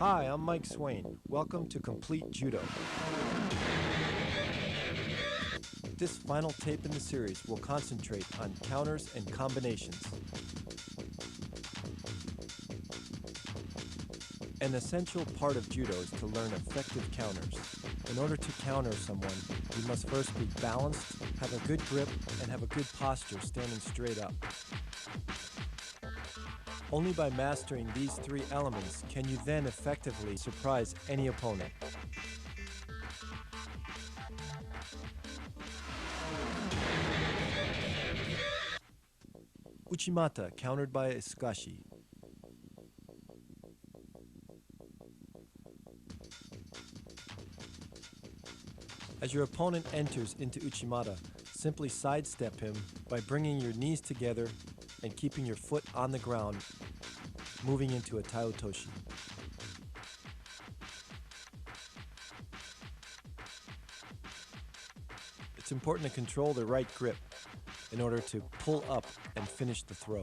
Hi, I'm Mike Swain. Welcome to Complete Judo. This final tape in the series will concentrate on counters and combinations. An essential part of judo is to learn effective counters. In order to counter someone, you must first be balanced, have a good grip, and have a good posture standing straight up. Only by mastering these three elements can you then effectively surprise any opponent. Uchimata, countered by Iskashi. As your opponent enters into Uchimata, simply sidestep him by bringing your knees together and keeping your foot on the ground, moving into a Taotoshi. It's important to control the right grip in order to pull up and finish the throw.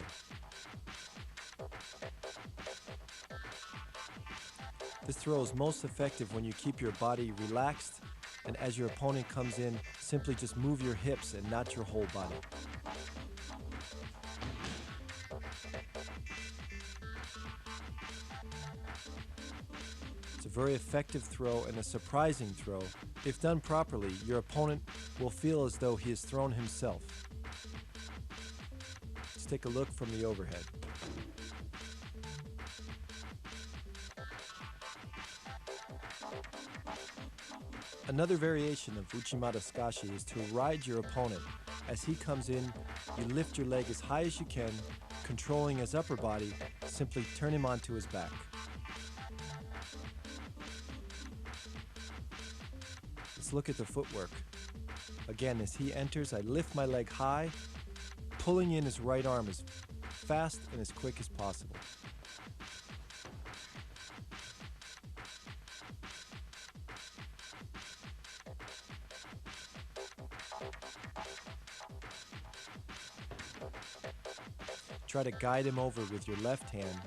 This throw is most effective when you keep your body relaxed, and as your opponent comes in, simply just move your hips and not your whole body. It's a very effective throw and a surprising throw. If done properly, your opponent will feel as though he has thrown himself. Let's take a look from the overhead. Another variation of Uchimata Skashi is to ride your opponent. As he comes in, you lift your leg as high as you can, controlling his upper body, simply turn him onto his back. Let's look at the footwork. Again, as he enters, I lift my leg high, pulling in his right arm as fast and as quick as possible. Try to guide him over with your left hand,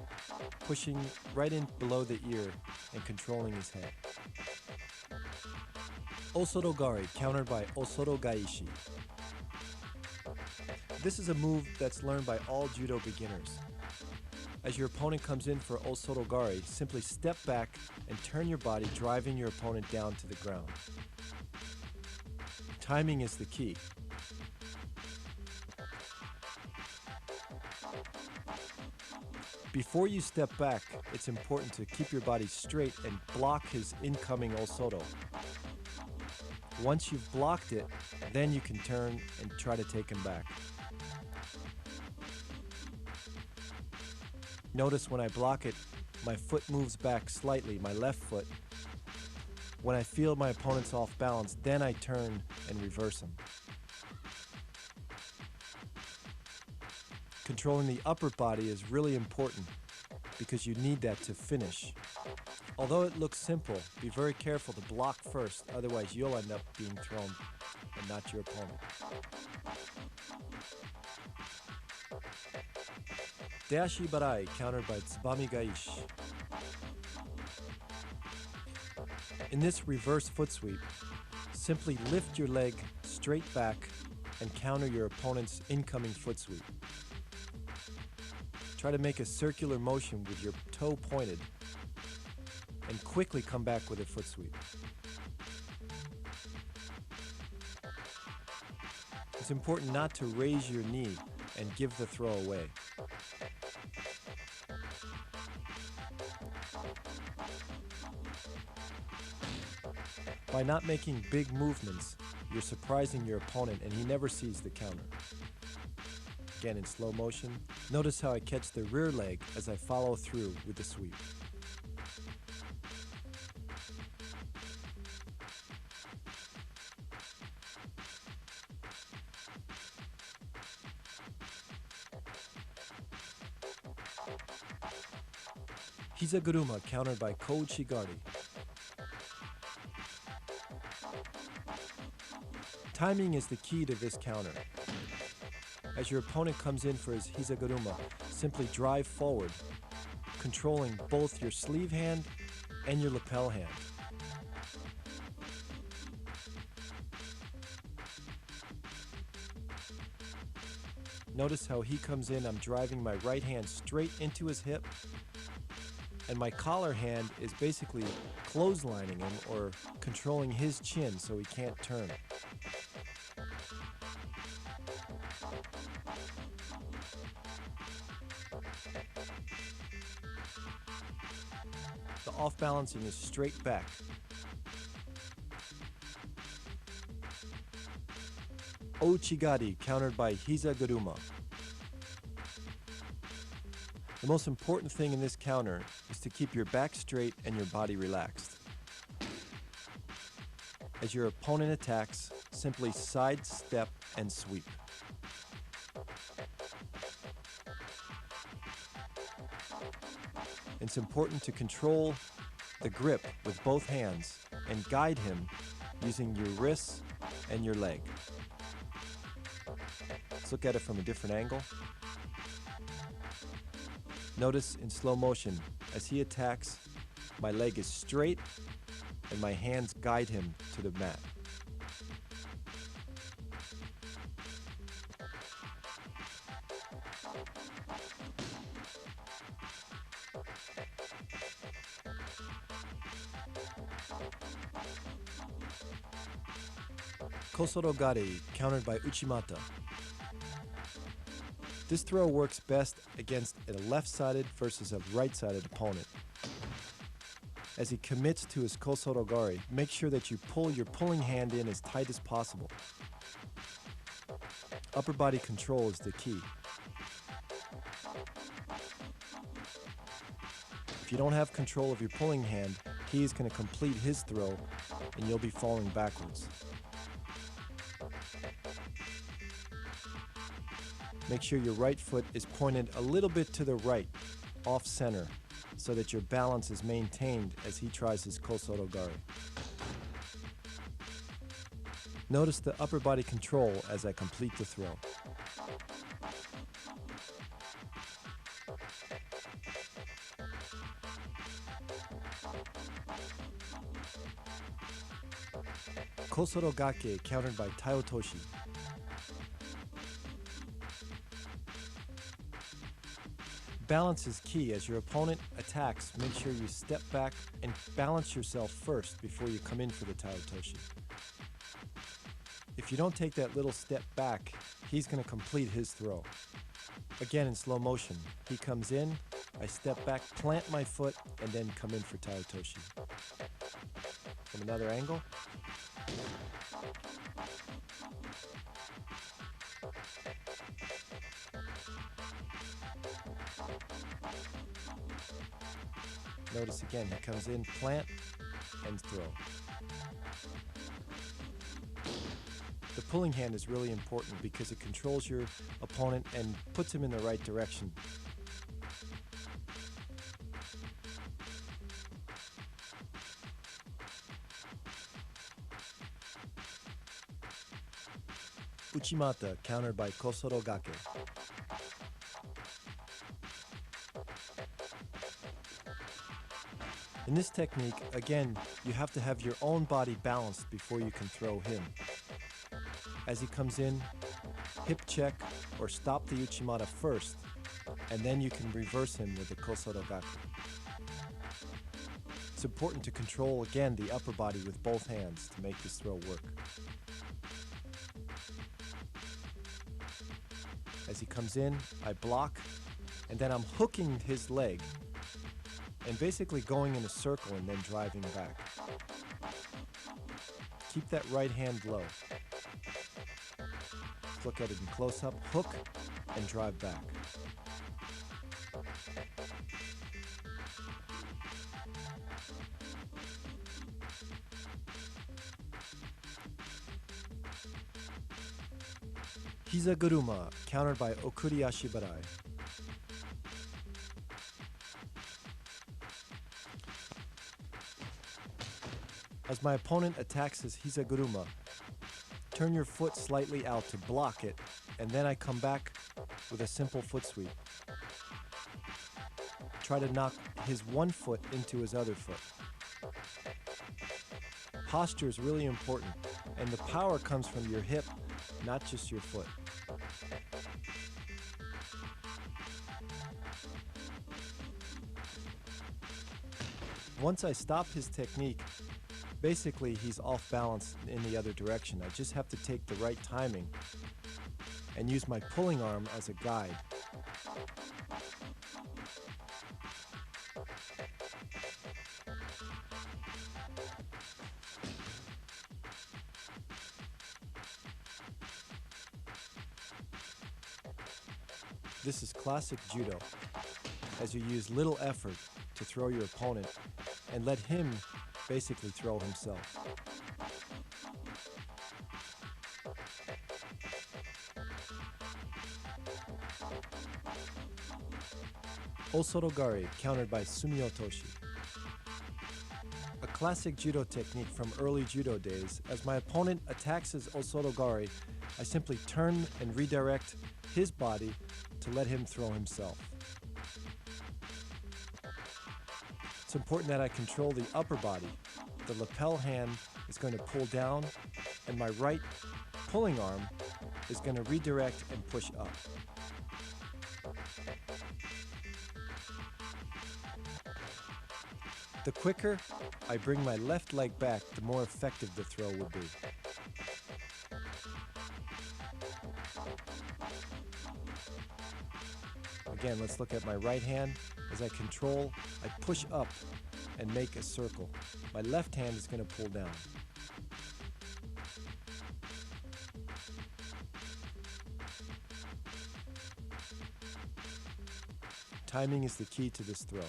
pushing right in below the ear and controlling his head. Osotogari, countered by Osotogaishi. This is a move that's learned by all judo beginners. As your opponent comes in for Osotogari, simply step back and turn your body, driving your opponent down to the ground. Timing is the key. Before you step back, it's important to keep your body straight and block his incoming Osoto. Once you've blocked it, then you can turn and try to take him back. Notice when I block it, my foot moves back slightly, my left foot. When I feel my opponent's off balance, then I turn and reverse him. Controlling the upper body is really important because you need that to finish. Although it looks simple, be very careful to block first, otherwise you'll end up being thrown and not your opponent. Dashi Barai, countered by Tsubami Gaishi. In this reverse foot sweep, simply lift your leg straight back and counter your opponent's incoming foot sweep. Try to make a circular motion with your toe pointed and quickly come back with a foot sweep. It's important not to raise your knee and give the throw away. By not making big movements, you're surprising your opponent and he never sees the counter. Again, in slow motion, notice how I catch the rear leg as I follow through with the sweep. Hizaguruma, countered by Kouchigari. Timing is the key to this counter. As your opponent comes in for his Hizaguruma, simply drive forward, controlling both your sleeve hand and your lapel hand. Notice how he comes in, I'm driving my right hand straight into his hip, and my collar hand is basically clotheslining him or controlling his chin so he can't turn. The off-balancing is straight back. Ouchigari, countered by Hizaguruma. The most important thing in this counter is to keep your back straight and your body relaxed. As your opponent attacks, simply sidestep and sweep. It's important to control the grip with both hands and guide him using your wrists and your leg. Let's look at it from a different angle. Notice in slow motion, as he attacks, my leg is straight and my hands guide him to the mat. Kosorogari, countered by Uchimata. This throw works best against a left-sided versus a right-sided opponent. As he commits to his kosorogari, make sure that you pull your pulling hand in as tight as possible. Upper body control is the key. If you don't have control of your pulling hand, he is going to complete his throw and you'll be falling backwards. Make sure your right foot is pointed a little bit to the right, off center, so that your balance is maintained as he tries his kosorogari. Notice the upper body control as I complete the throw. Kosorogake, countered by Taiotoshi. Balance is key. As your opponent attacks, make sure you step back and balance yourself first before you come in for the Taiotoshi. If you don't take that little step back, he's going to complete his throw. Again in slow motion, he comes in, I step back, plant my foot, and then come in for Taiotoshi. From another angle. Notice again, he comes in, plant, and throw. The pulling hand is really important because it controls your opponent and puts him in the right direction. Uchimata, countered by Kosorogake. In this technique, again, you have to have your own body balanced before you can throw him. As he comes in, hip check or stop the Uchimata first, and then you can reverse him with the Kosorogake. It's important to control, again, the upper body with both hands to make this throw work. As he comes in, I block, and then I'm hooking his leg and basically going in a circle and then driving back. Keep that right hand low. Let's look at it in close-up. Hook and drive back. Hizaguruma, countered by Okuri Ashibarai. As my opponent attacks his Hizaguruma, turn your foot slightly out to block it, and then I come back with a simple foot sweep. try to knock his one foot into his other foot. Posture is really important, and the power comes from your hip, not just your foot. Once I stop his technique, basically he's off balance in the other direction. I just have to take the right timing and use my pulling arm as a guide. This is classic judo, as you use little effort to throw your opponent and let him basically throw himself. Osorogari, countered by sumiotoshi. A classic judo technique from early judo days. As my opponent attacks his osorogari, I simply turn and redirect his body to let him throw himself. It's important that I control the upper body. The lapel hand is going to pull down, and my right pulling arm is going to redirect and push up. The quicker I bring my left leg back, the more effective the throw will be. Again, let's look at my right hand. As I control, I push up and make a circle. My left hand is going to pull down. Timing is the key to this throw.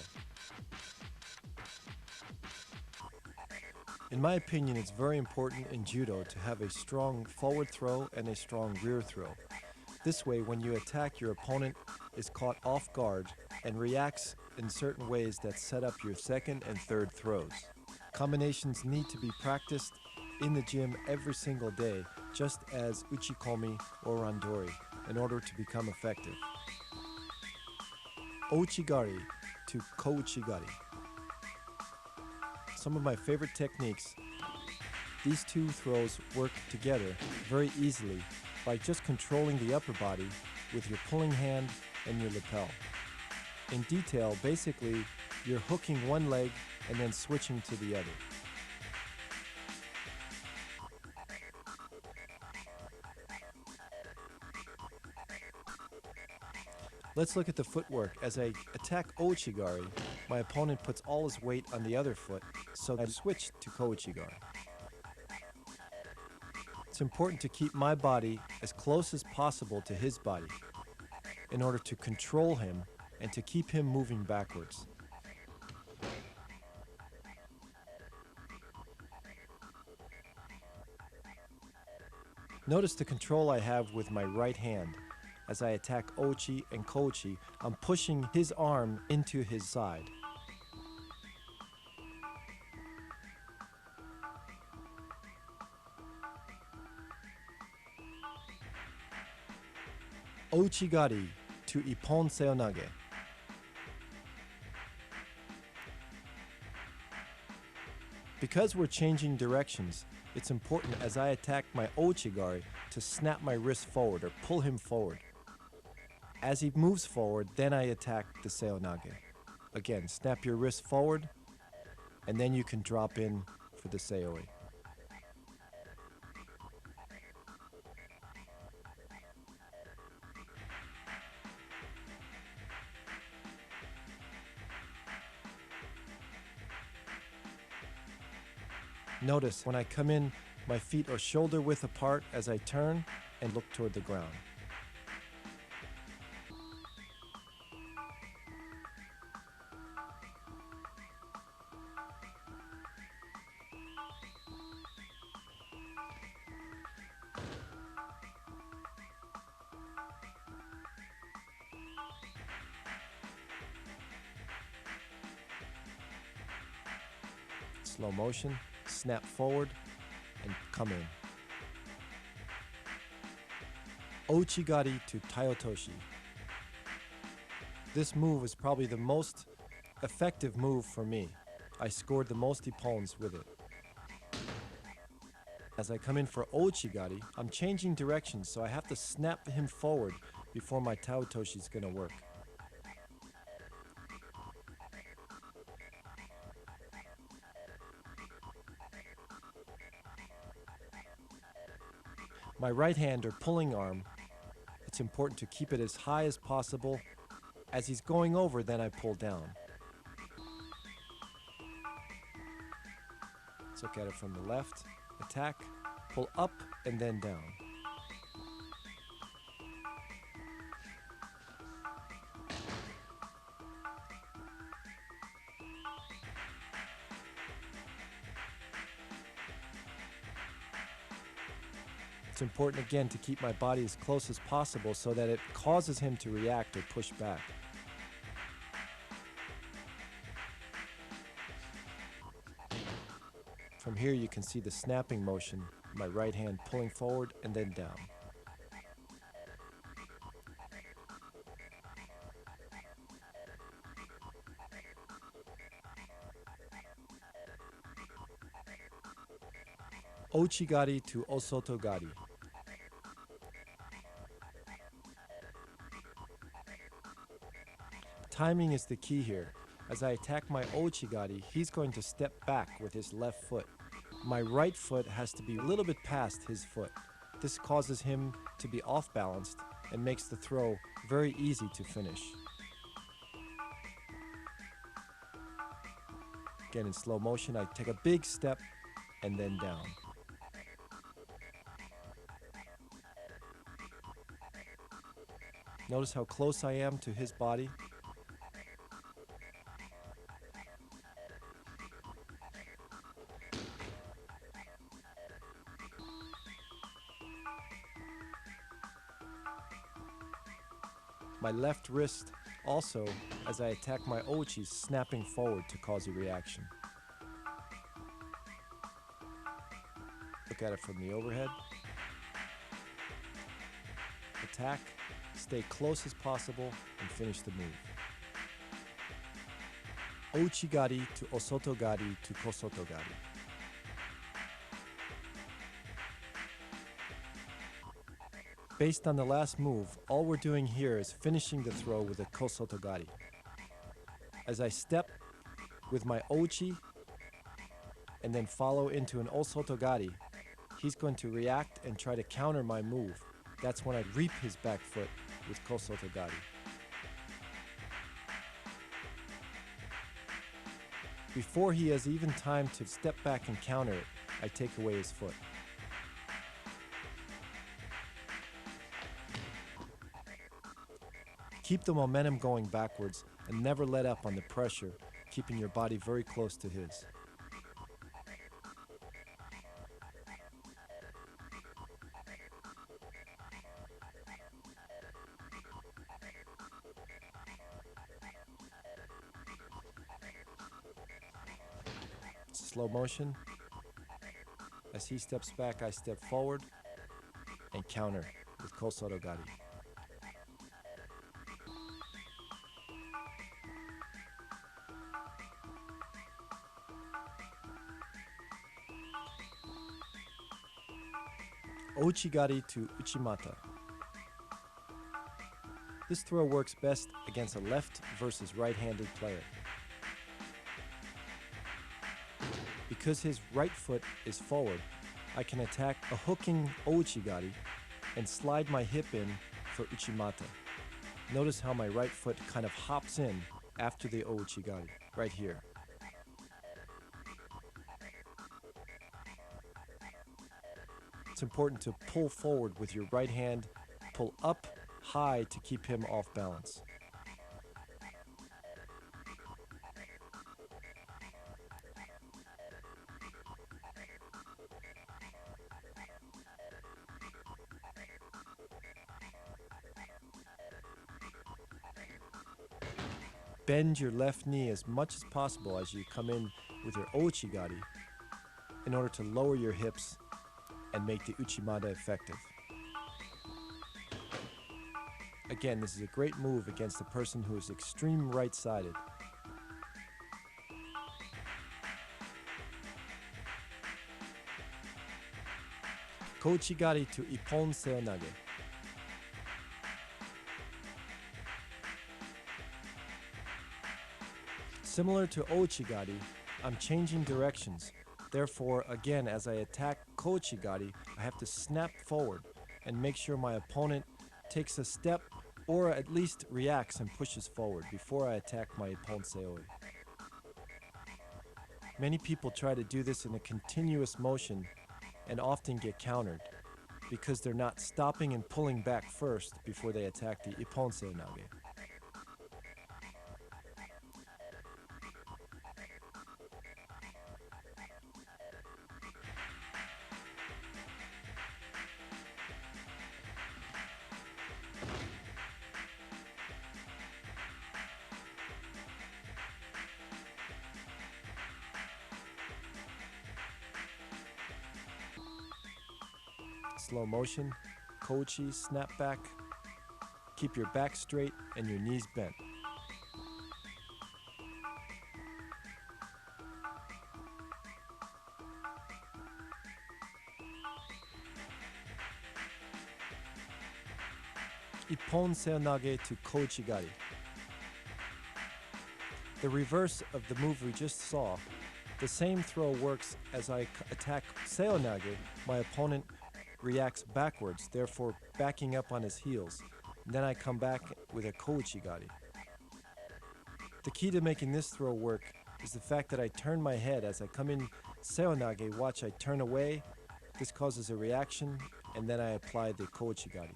In my opinion, it's very important in judo to have a strong forward throw and a strong rear throw. This way, when you attack, your opponent is caught off guard and reacts in certain ways that set up your second and third throws. Combinations need to be practiced in the gym every single day, just as uchikomi or randori, in order to become effective. Ouchigari to kouchigari. Some of my favorite techniques. These two throws work together very easily by just controlling the upper body with your pulling hand and your lapel. In detail, basically, you're hooking one leg and then switching to the other. Let's look at the footwork. As I attack ouchigari, my opponent puts all his weight on the other foot, so I switch to kouchigari. It's important to keep my body as close as possible to his body in order to control him and to keep him moving backwards. Notice the control I have with my right hand. As I attack Ochi and Kochi, I'm pushing his arm into his side. Ouchigari to Ippon Seonage. Because we're changing directions, it's important as I attack my ouchigari to snap my wrist forward or pull him forward. As he moves forward, then I attack the seonage. Again, snap your wrist forward, and then you can drop in for the seoi. Notice when I come in, my feet are shoulder width apart as I turn and look toward the ground. Slow motion, snap forward, and come in. Ouchigari to taiotoshi. This move is probably the most effective move for me. I scored the most ippons with it. As I come in for Ouchigari, I'm changing directions, so I have to snap him forward before my Taotoshi is gonna work. My right hand or pulling arm, it's important to keep it as high as possible. As he's going over, then I pull down. Let's look at it from the left. Attack, pull up, and then down. It's important again to keep my body as close as possible so that it causes him to react or push back. From here you can see the snapping motion, my right hand pulling forward and then down. Ouchigari to Osotogari. Timing is the key here. As I attack my Ouchigari, he's going to step back with his left foot. My right foot has to be a little bit past his foot. This causes him to be off balanced and makes the throw very easy to finish. Again, in slow motion, I take a big step and then down. Notice how close I am to his body. My left wrist also, as I attack my Ouchi, snapping forward to cause a reaction. Look at it from the overhead. Attack, stay close as possible, and finish the move. Ouchigari to Osotogari to Kosotogari. Based on the last move, all we're doing here is finishing the throw with a Kosotogari. As I step with my Ouchi and then follow into an Osotogari, he's going to react and try to counter my move. That's when I reap his back foot with Kosotogari. Before he has even time to step back and counter it, I take away his foot. Keep the momentum going backwards and never let up on the pressure, keeping your body very close to his. Slow motion. As he steps back, I step forward and counter with Kosotogari. Ouchigari to Uchimata. This throw works best against a left versus right-handed player. Because his right foot is forward, I can attack a hooking Ouchigari and slide my hip in for Uchimata. Notice how my right foot kind of hops in after the Ouchigari, right here. It's important to pull forward with your right hand, pull up high to keep him off balance. Bend your left knee as much as possible as you come in with your Ouchigari in order to lower your hips and make the Uchimata effective. Again, this is a great move against a person who is extreme right-sided. Kouchigari to Ippon Seonage. Similar to Ouchigari, I'm changing directions. Therefore, again, as I attack Kouchigari, I have to snap forward and make sure my opponent takes a step or at least reacts and pushes forward before I attack my Ippon Seoi. Many people try to do this in a continuous motion and often get countered because they're not stopping and pulling back first before they attack the Ippon Seonage. Slow motion, Kouchi, snap back. Keep your back straight and your knees bent. Ippon Seonage to Kouchigari. The reverse of the move we just saw. The same throw works as I attack Seonage. My opponent reacts backwards, therefore backing up on his heels. Then I come back with a Kouchigari. The key to making this throw work is the fact that I turn my head as I come in Seonage. Watch, I turn away. This causes a reaction, and then I apply the Kouchigari.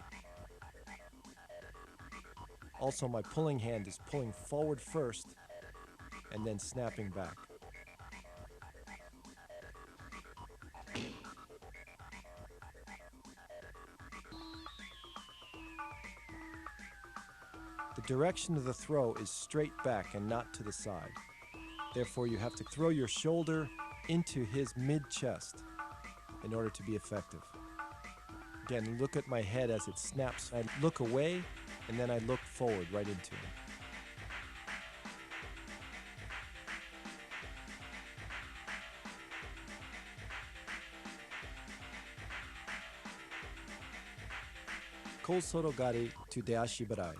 Also, my pulling hand is pulling forward first and then snapping back. The direction of the throw is straight back and not to the side. Therefore, you have to throw your shoulder into his mid-chest in order to be effective. Again, look at my head as it snaps. I look away, and then I look forward right into him. Kosorogari to Deashibarai.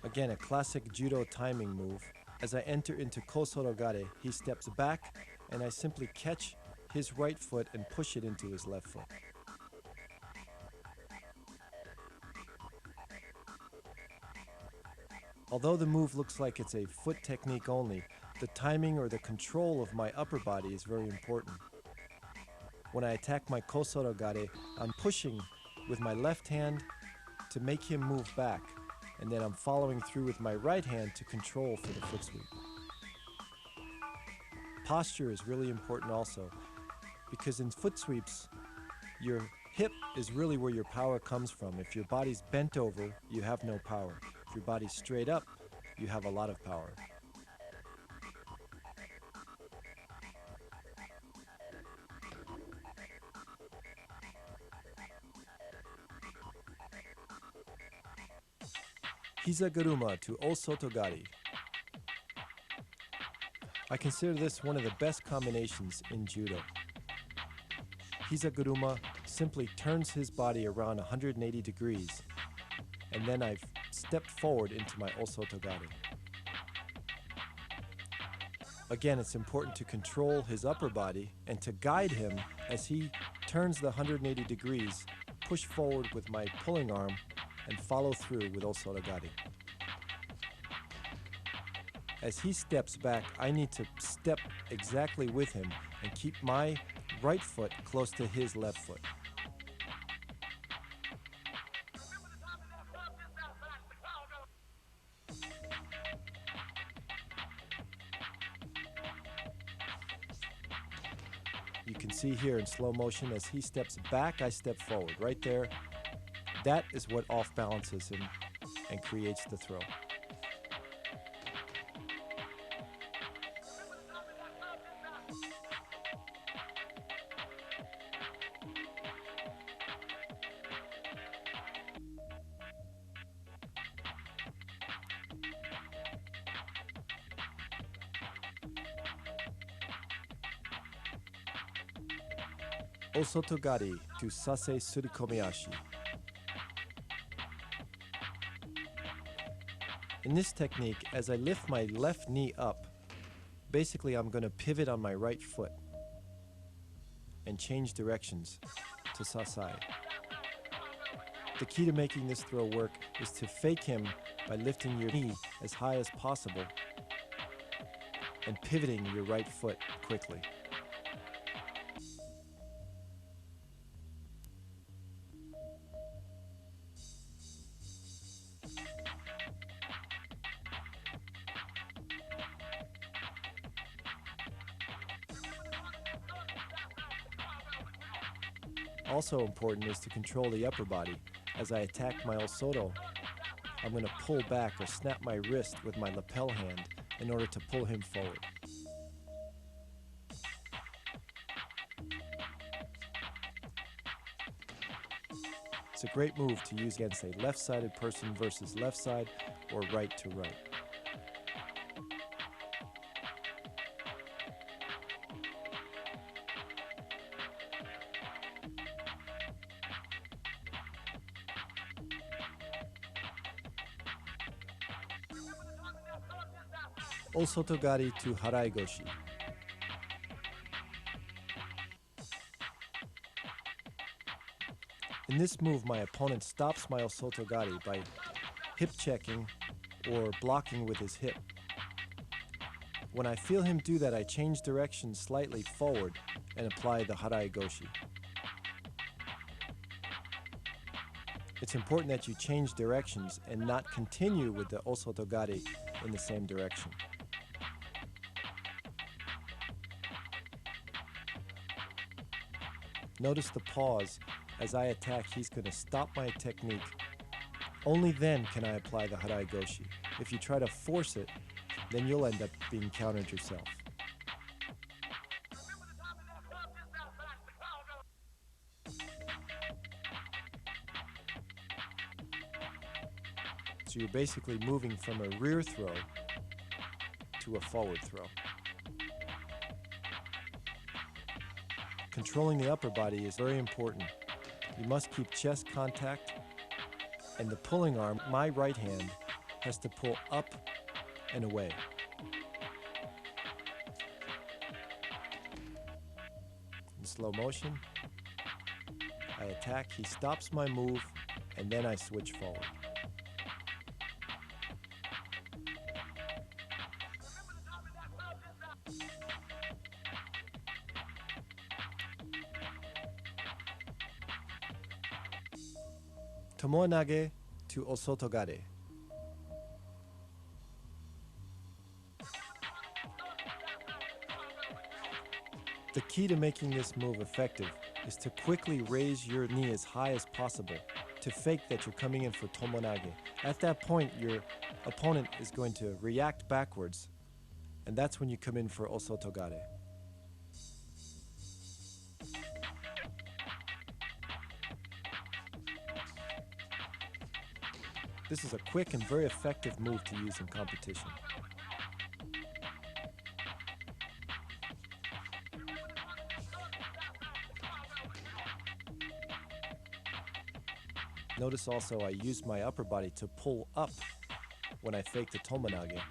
Again, a classic judo timing move. As I enter into Kosorogare, he steps back, and I simply catch his right foot and push it into his left foot. Although the move looks like it's a foot technique only, the timing or the control of my upper body is very important. When I attack my Kosorogare, I'm pushing with my left hand to make him move back, and then I'm following through with my right hand to control for the foot sweep. Posture is really important also, because in foot sweeps, your hip is really where your power comes from. If your body's bent over, you have no power. If your body's straight up, you have a lot of power. Hizaguruma to Osotogari. I consider this one of the best combinations in judo. Hizaguruma simply turns his body around 180 degrees, and then I've stepped forward into my Osotogari. Again, it's important to control his upper body and to guide him as he turns the 180 degrees, push forward with my pulling arm, and follow through with Osotogari. As he steps back, I need to step exactly with him and keep my right foot close to his left foot. You can see here in slow motion, as he steps back, I step forward. Right there, that is what off balances him and creates the throw. Osotogari to Sase Surikomiashi. In this technique, as I lift my left knee up, basically I'm going to pivot on my right foot and change directions to Sasai. The key to making this throw work is to fake him by lifting your knee as high as possible and pivoting your right foot quickly. Also important is to control the upper body. As I attack my Osoto, I'm going to pull back or snap my wrist with my lapel hand in order to pull him forward. It's a great move to use against a left-sided person versus left side or right to right. Osotogari to Haraigoshi. In this move, my opponent stops my Osotogari by hip checking or blocking with his hip. When I feel him do that, I change direction slightly forward and apply the Haraigoshi. It's important that you change directions and not continue with the Osotogari in the same direction. Notice the pause. As I attack, he's going to stop my technique. Only then can I apply the Haraigoshi. If you try to force it, then you'll end up being countered yourself. So you're basically moving from a rear throw to a forward throw. Controlling the upper body is very important. You must keep chest contact, and the pulling arm, my right hand, has to pull up and away. In slow motion, I attack, he stops my move, and then I switch forward. Tomoe-nage to Osotogare. The key to making this move effective is to quickly raise your knee as high as possible to fake that you're coming in for tomoe-nage. At that point, your opponent is going to react backwards, and that's when you come in for Osotogare. This is a quick and very effective move to use in competition. Notice also I use my upper body to pull up when I fake the tomoe-nage,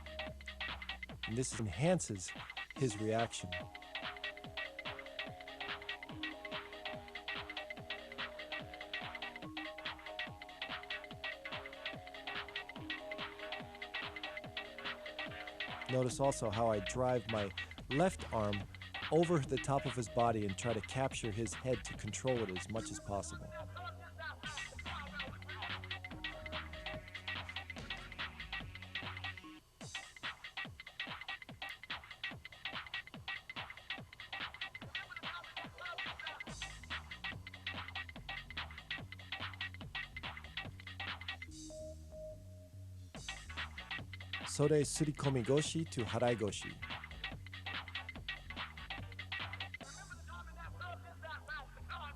and this enhances his reaction. Notice also how I drive my left arm over the top of his body and try to capture his head to control it as much as possible. Sore surikomi goshi to haraigoshi.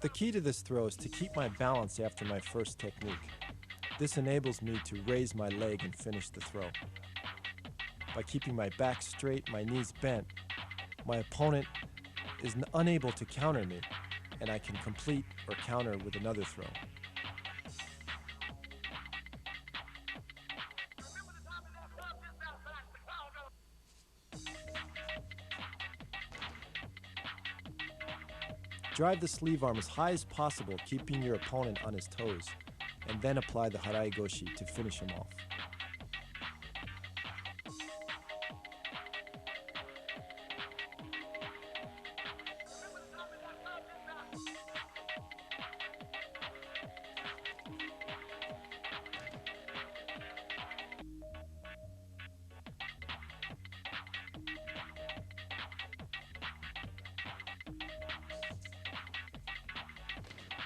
The key to this throw is to keep my balance after my first technique. This enables me to raise my leg and finish the throw. By keeping my back straight, my knees bent, my opponent is unable to counter me, and I can complete or counter with another throw. Drive the sleeve arm as high as possible, keeping your opponent on his toes, and then apply the harai goshi to finish him off.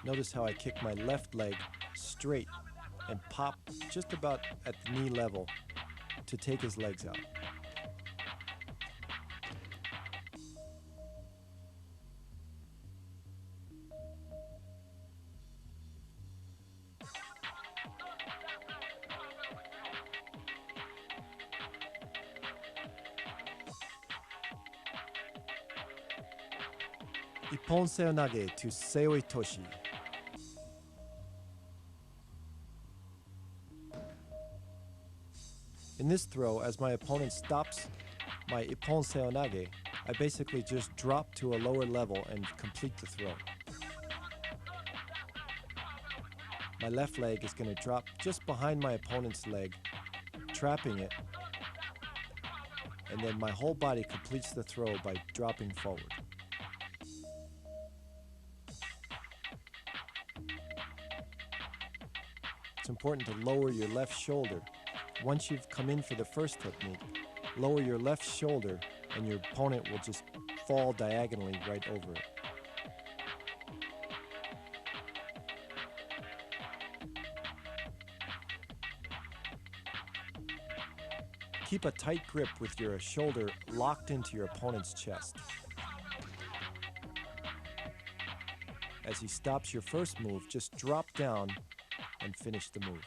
Notice how I kick my left leg straight and pop just about at the knee level to take his legs out. Ippon seonage to seoi toshi. In this throw, as my opponent stops my ippon seonage, I basically just drop to a lower level and complete the throw. My left leg is going to drop just behind my opponent's leg, trapping it, and then my whole body completes the throw by dropping forward. It's important to lower your left shoulder. Once you've come in for the first technique, lower your left shoulder and your opponent will just fall diagonally right over it. Keep a tight grip with your shoulder locked into your opponent's chest. As he stops your first move, just drop down and finish the move.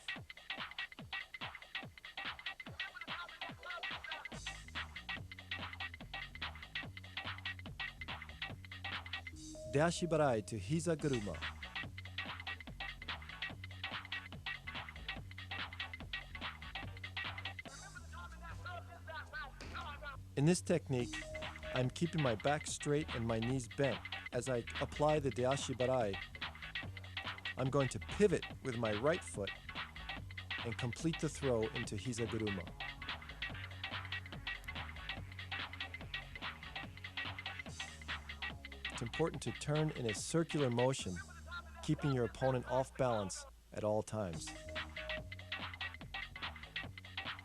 Dashi barai to hiza guruma. In this technique, I'm keeping my back straight and my knees bent. As I apply the dashi barai, I'm going to pivot with my right foot and complete the throw into hiza guruma. It's important to turn in a circular motion, keeping your opponent off balance at all times.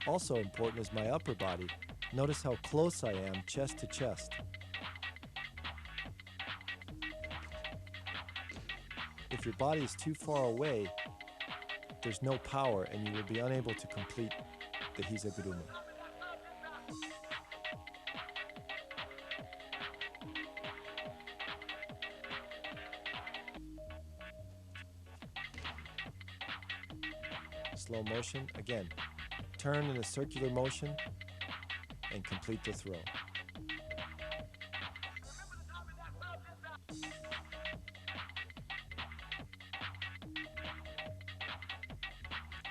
Also important is my upper body. Notice how close I am, chest to chest. If your body is too far away, there's no power and you will be unable to complete the hiza guruma. Slow motion, again, turn in a circular motion and complete the throw.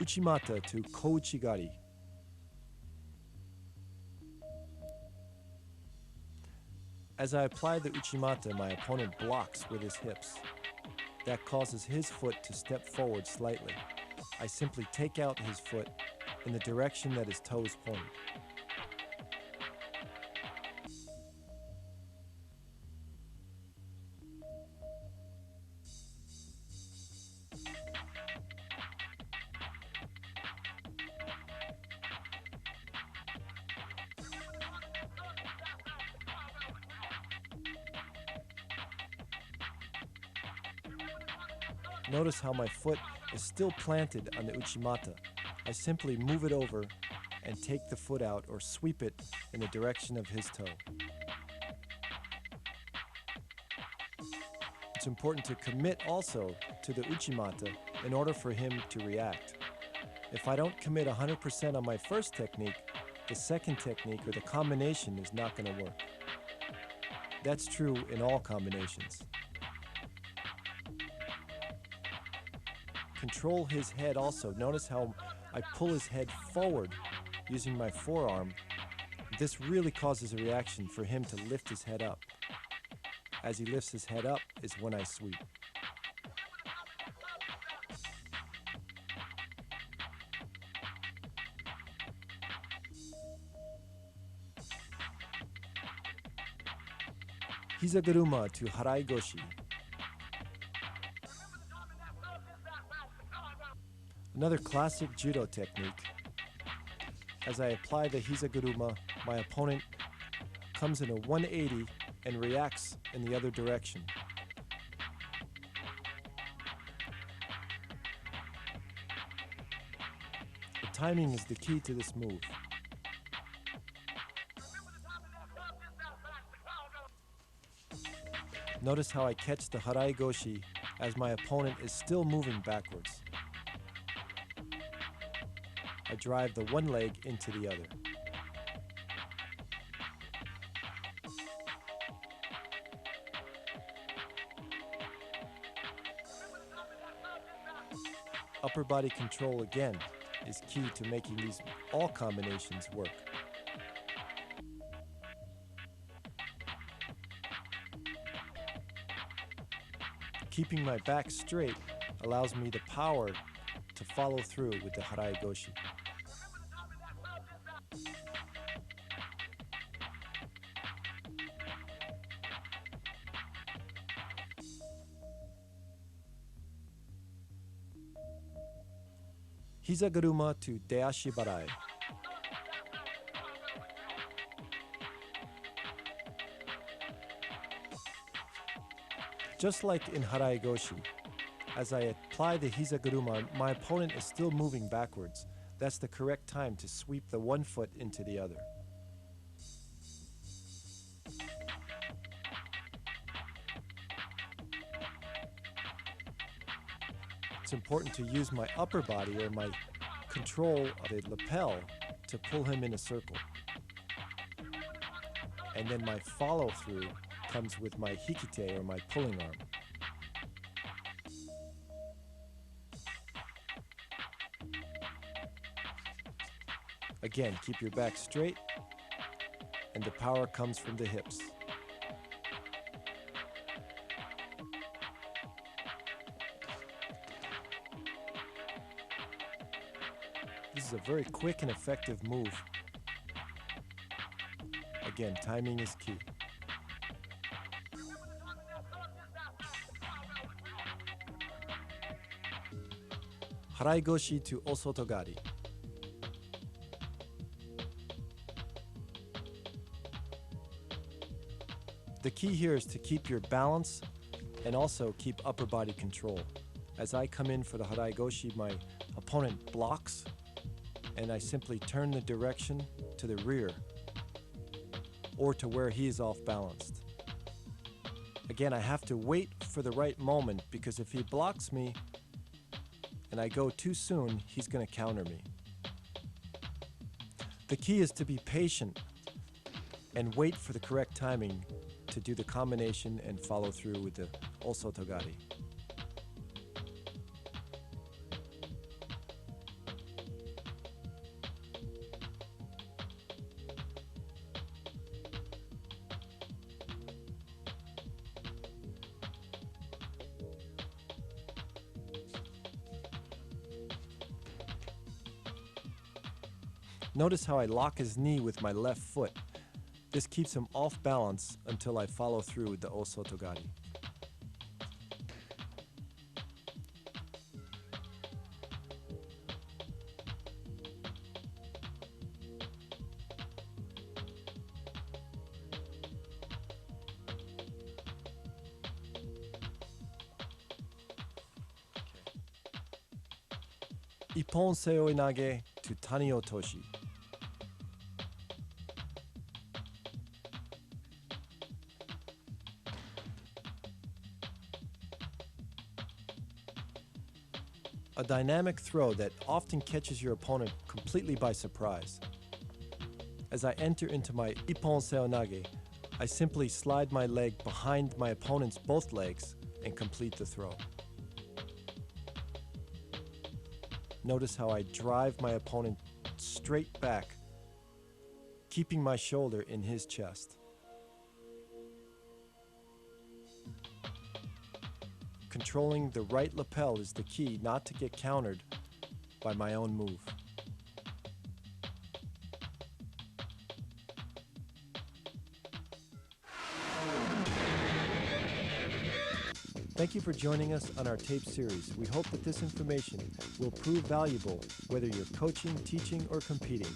Uchimata to kouchigari. As I apply the uchimata, my opponent blocks with his hips. That causes his foot to step forward slightly. I simply take out his foot in the direction that his toes point. Notice how my foot is still planted on the uchimata. I simply move it over and take the foot out or sweep it in the direction of his toe. It's important to commit also to the uchimata in order for him to react. If I don't commit 100% on my first technique, the second technique or the combination is not going to work. That's true in all combinations. control his head also. Notice how I pull his head forward using my forearm. This really causes a reaction for him to lift his head up. As he lifts his head up is when I sweep. Hizaguruma to Harai Goshi. Another classic judo technique. As I apply the Hizaguruma, my opponent comes in a 180 and reacts in the other direction. The timing is the key to this move. Notice how I catch the Harai Goshi as my opponent is still moving backwards. I drive the one leg into the other. Upper body control again is key to making these all combinations work. Keeping my back straight allows me the power to follow through with the Harai Goshi. Hizaguruma to Deashi Barai. Just like in Harai Goshi, as I apply the Hizaguruma, my opponent is still moving backwards. That's the correct time to sweep the one foot into the other. It's important to use my upper body or my control of the lapel to pull him in a circle. And then my follow through comes with my hikite or my pulling arm. Again, keep your back straight, and the power comes from the hips. This is a very quick and effective move. Again, timing is key. Harai Goshi to Osotogari. The key here is to keep your balance and also keep upper body control. As I come in for the Harai Goshi, my opponent blocks, and I simply turn the direction to the rear or to where he is off balanced. Again, I have to wait for the right moment, because if he blocks me and I go too soon, he's going to counter me. The key is to be patient and wait for the correct timing to do the combination and follow through with the Osotogari. Notice how I lock his knee with my left foot. This keeps him off balance until I follow through with the Osotogari. Ippon seoi nage to tani otoshi. A dynamic throw that often catches your opponent completely by surprise. As I enter into my Ippon seonage, I simply slide my leg behind my opponent's both legs and complete the throw. Notice how I drive my opponent straight back, keeping my shoulder in his chest. Controlling the right lapel is the key not to get countered by my own move. Thank you for joining us on our tape series. We hope that this information will prove valuable whether you're coaching, teaching, or competing.